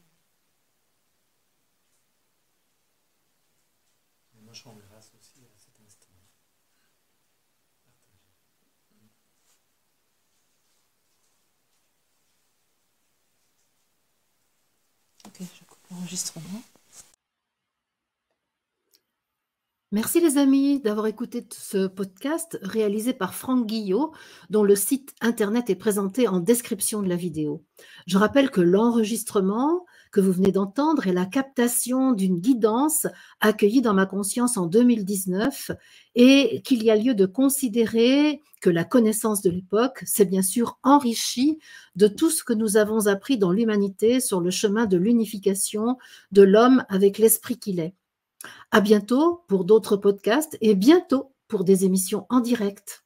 Et moi, je rends grâce aussi à cet instant partagé. Ok, je coupe l'enregistrement. Merci les amis d'avoir écouté ce podcast réalisé par Franck Guillot, dont le site internet est présenté en description de la vidéo. Je rappelle que l'enregistrement que vous venez d'entendre est la captation d'une guidance accueillie dans ma conscience en 2019 et qu'il y a lieu de considérer que la connaissance de l'époque s'est bien sûr enrichie de tout ce que nous avons appris dans l'humanité sur le chemin de l'unification de l'homme avec l'esprit qu'il est. À bientôt pour d'autres podcasts et bientôt pour des émissions en direct.